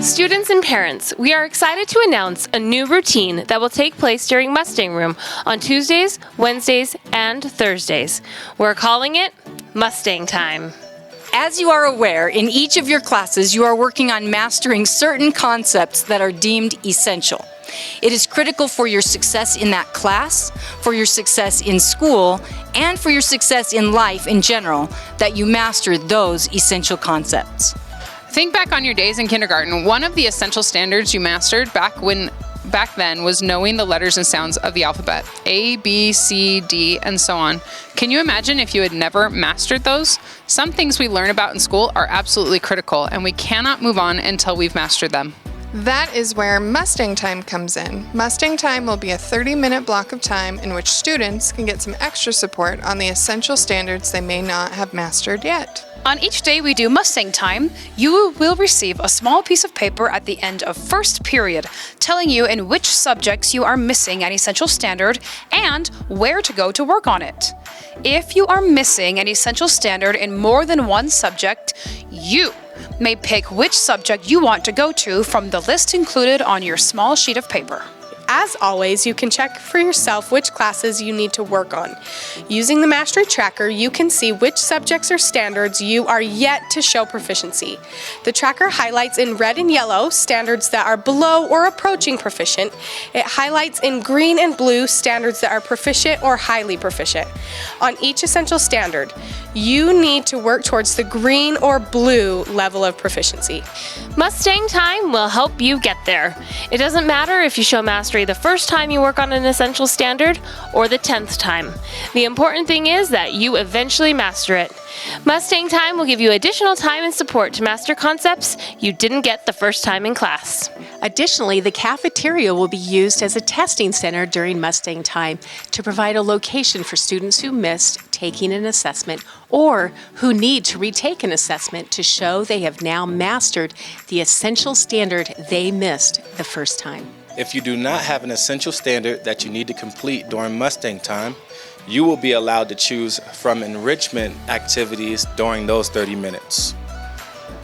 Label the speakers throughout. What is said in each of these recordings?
Speaker 1: Students and parents, we are excited to announce a new routine that will take place during Mustang Room on Tuesdays, Wednesdays, and Thursdays. We're calling it Mustang Time.
Speaker 2: As you are aware, in each of your classes, you are working on mastering certain concepts that are deemed essential. It is critical for your success in that class, for your success in school, and for your success in life in general that you master those essential concepts.
Speaker 3: Think back on your days in kindergarten. One of the essential standards you mastered back then was knowing the letters and sounds of the alphabet. A, B, C, D, and so on. Can you imagine if you had never mastered those? Some things we learn about in school are absolutely critical, and we cannot move on until we've mastered them.
Speaker 4: That is where Mustang Time comes in. Mustang Time will be a 30-minute block of time in which students can get some extra support on the essential standards they may not have mastered yet.
Speaker 5: On each day we do Mustang Time, you will receive a small piece of paper at the end of first period telling you in which subjects you are missing an essential standard and where to go to work on it. If you are missing an essential standard in more than one subject, you may pick which subject you want to go to from the list included on your small sheet of paper.
Speaker 6: As always, you can check for yourself which classes you need to work on. Using the Mastery Tracker, you can see which subjects or standards you are yet to show proficiency. The tracker highlights in red and yellow standards that are below or approaching proficient. It highlights in green and blue standards that are proficient or highly proficient. On each essential standard, you need to work towards the green or blue level of proficiency.
Speaker 1: Mustang Time will help you get there. It doesn't matter if you show mastery the first time you work on an essential standard or the 10th time. The important thing is that you eventually master it. Mustang Time will give you additional time and support to master concepts you didn't get the first time in class.
Speaker 7: Additionally, the cafeteria will be used as a testing center during Mustang Time to provide a location for students who missed taking an assessment or who need to retake an assessment to show they have now mastered the essential standard they missed the first time.
Speaker 8: If you do not have an essential standard that you need to complete during Mustang Time, you will be allowed to choose from enrichment activities during those 30 minutes.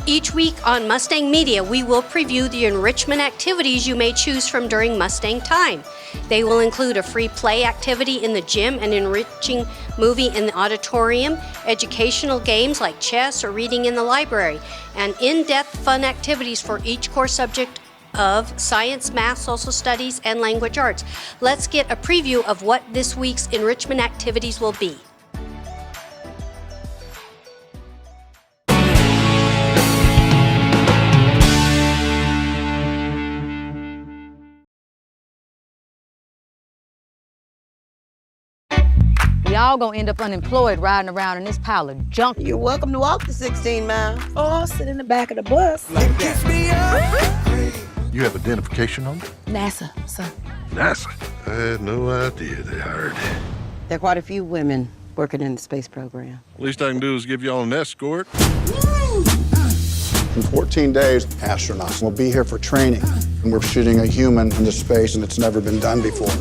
Speaker 9: Each week on Mustang Media, we will preview the enrichment activities you may choose from during Mustang Time. They will include a free play activity in the gym, an enriching movie in the auditorium, educational games like chess or reading in the library, and in-depth fun activities for each core subject of science, math, social studies, and language arts. Let's get a preview of what this week's enrichment activities will be.
Speaker 10: Y'all gonna end up unemployed riding around in this pile of junk.
Speaker 11: You're welcome to walk the 16 miles or sit in the back of the bus. Like that.
Speaker 12: You have identification number?
Speaker 10: NASA, sir.
Speaker 12: NASA? I had no idea they hired.
Speaker 11: There are quite a few women working in the space program.
Speaker 12: Least I can do is give y'all an escort.
Speaker 13: In 14 days, astronauts will be here for training. And we're shooting a human into space, and it's never been done before.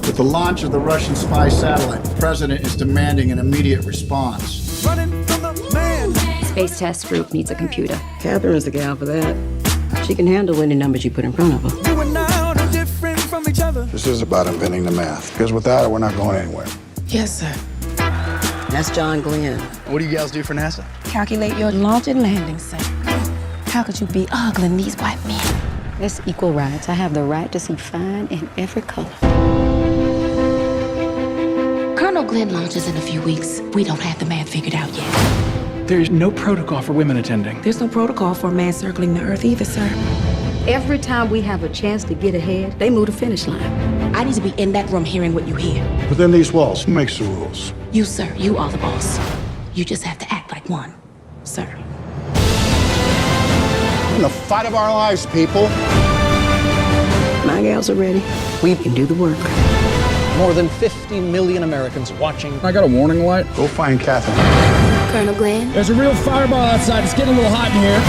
Speaker 14: With the launch of the Russian spy satellite, the president is demanding an immediate response.
Speaker 15: Running from the man.
Speaker 16: Space Task Group needs a computer.
Speaker 11: Catherine's the gal for that. She can handle any numbers you put in front of her.
Speaker 15: You and I are different from each other.
Speaker 13: This is about inventing the math, because without it, we're not going anywhere.
Speaker 10: Yes, sir.
Speaker 11: That's John Glenn.
Speaker 14: What do you gals do for NASA?
Speaker 10: Calculate your launch and landing site. How could you be ogling these white men?
Speaker 16: That's equal rights. I have the right to see fine in every color. Colonel Glenn launches in a few weeks. We don't have the math figured out yet.
Speaker 14: There's no protocol for women attending.
Speaker 10: There's no protocol for a man circling the Earth either, sir. Every time we have a chance to get ahead, they move the finish line.
Speaker 16: I need to be in that room hearing what you hear.
Speaker 13: Within these walls, who makes the rules?
Speaker 16: You, sir. You are the boss. You just have to act like one, sir.
Speaker 13: In the fight of our lives, people.
Speaker 11: My gals are ready. We can do the work.
Speaker 14: More than 50 million Americans watching. I got a warning light.
Speaker 13: Go find Catherine.
Speaker 16: Colonel Glenn?
Speaker 14: There's a real fireball outside. It's getting a little hot in here.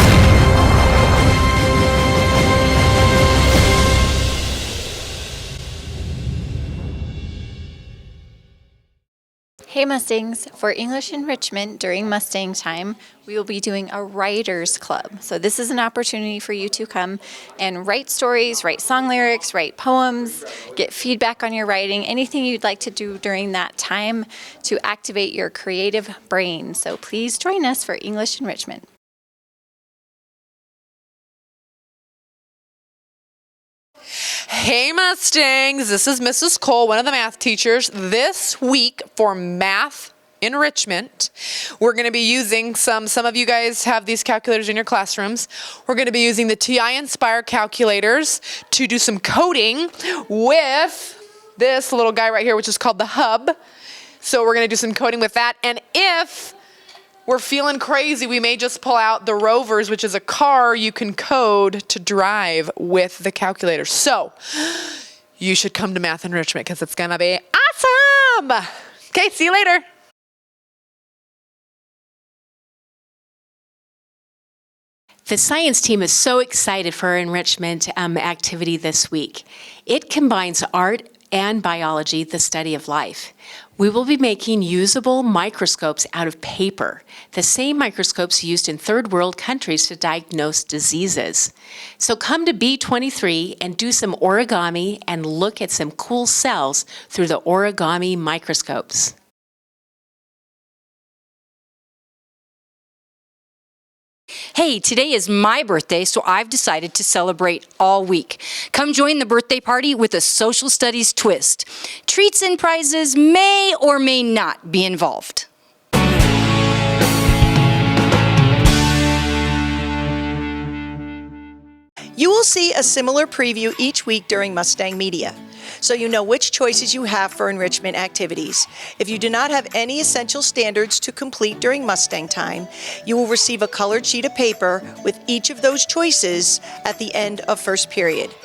Speaker 17: Hey Mustangs, for English enrichment during Mustang Time, we will be doing a writer's club. So this is an opportunity for you to come and write stories, write song lyrics, write poems, get feedback on your writing, anything you'd like to do during that time to activate your creative brain. So please join us for English enrichment.
Speaker 18: Hey Mustangs, this is Mrs. Cole, one of the math teachers. This week for math enrichment, we're going to be using some of you guys have these calculators in your classrooms. We're going to be using the TI Inspire calculators to do some coding with this little guy right here, which is called the hub. So we're going to do some coding with that. And if we're feeling crazy, we may just pull out the Rovers, which is a car you can code to drive with the calculator. So you should come to math enrichment because it's going to be awesome. Okay, see you later.
Speaker 7: The science team is so excited for our enrichment activity this week. It combines art and biology, the study of life. We will be making usable microscopes out of paper, the same microscopes used in third world countries to diagnose diseases. So come to B23 and do some origami and look at some cool cells through the origami microscopes.
Speaker 2: Hey, today is my birthday, so I've decided to celebrate all week. Come join the birthday party with a social studies twist. Treats and prizes may or may not be involved.
Speaker 11: You will see a similar preview each week during Mustang Media, so you know which choices you have for enrichment activities. If you do not have any essential standards to complete during Mustang Time, you will receive a colored sheet of paper with each of those choices at the end of first period.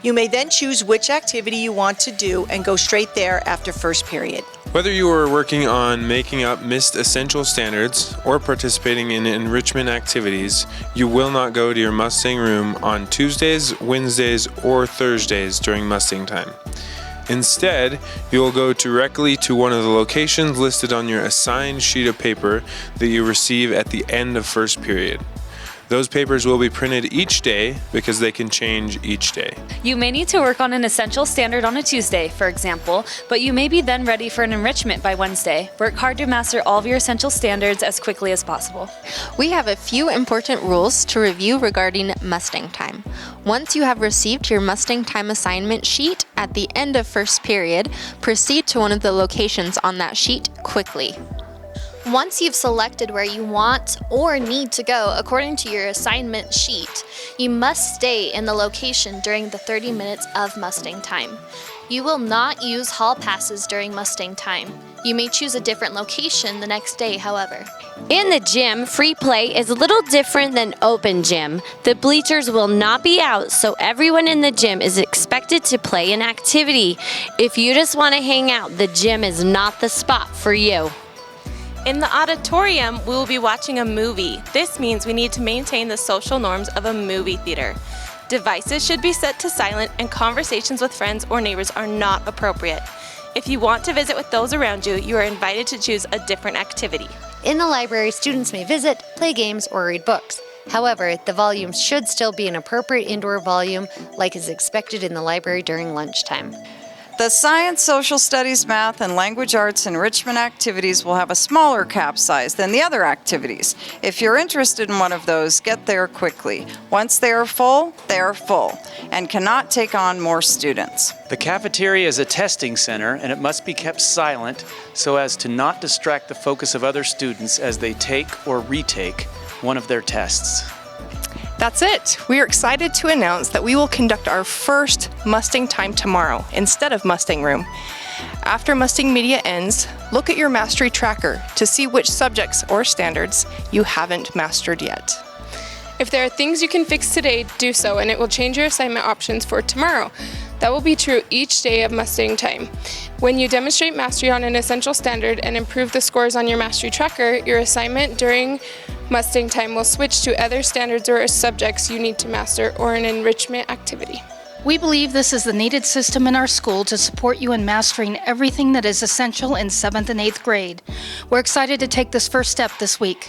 Speaker 11: You may then choose which activity you want to do and go straight there after first period.
Speaker 19: Whether you are working on making up missed essential standards or participating in enrichment activities, you will not go to your Mustang room on Tuesdays, Wednesdays, or Thursdays during Mustang Time. Instead, you will go directly to one of the locations listed on your assigned sheet of paper that you receive at the end of first period. Those papers will be printed each day because they can change each day.
Speaker 20: You may need to work on an essential standard on a Tuesday, for example, but you may be then ready for an enrichment by Wednesday. Work hard to master all of your essential standards as quickly as possible.
Speaker 21: We have a few important rules to review regarding Mustang Time. Once you have received your Mustang Time assignment sheet at the end of first period, proceed to one of the locations on that sheet quickly.
Speaker 22: Once you've selected where you want or need to go according to your assignment sheet, you must stay in the location during the 30 minutes of Mustang Time. You will not use hall passes during Mustang Time. You may choose a different location the next day, however.
Speaker 23: In the gym, free play is a little different than open gym. The bleachers will not be out, so everyone in the gym is expected to play an activity. If you just want to hang out, the gym is not the spot for you.
Speaker 1: In the auditorium, we will be watching a movie. This means we need to maintain the social norms of a movie theater. Devices should be set to silent and conversations with friends or neighbors are not appropriate. If you want to visit with those around you, you are invited to choose a different activity.
Speaker 22: In the library, students may visit, play games, or read books. However, the volume should still be an appropriate indoor volume like is expected in the library during lunchtime.
Speaker 24: The science, social studies, math, and language arts enrichment activities will have a smaller cap size than the other activities. If you're interested in one of those, get there quickly. Once they are full, and cannot take on more students.
Speaker 25: The cafeteria is a testing center, and it must be kept silent so as to not distract the focus of other students as they take or retake one of their tests.
Speaker 6: That's it. We are excited to announce that we will conduct our first Mustang Time tomorrow instead of Mustang Room. After Mustang Media ends, look at your mastery tracker to see which subjects or standards you haven't mastered yet.
Speaker 4: If there are things you can fix today, do so, and it will change your assignment options for tomorrow. That will be true each day of Mustang Time. When you demonstrate mastery on an essential standard and improve the scores on your mastery tracker, your assignment during Mustang Time will switch to other standards or subjects you need to master or an enrichment activity.
Speaker 3: We believe this is the needed system in our school to support you in mastering everything that is essential in 7th and 8th grade. We're excited to take this first step this week.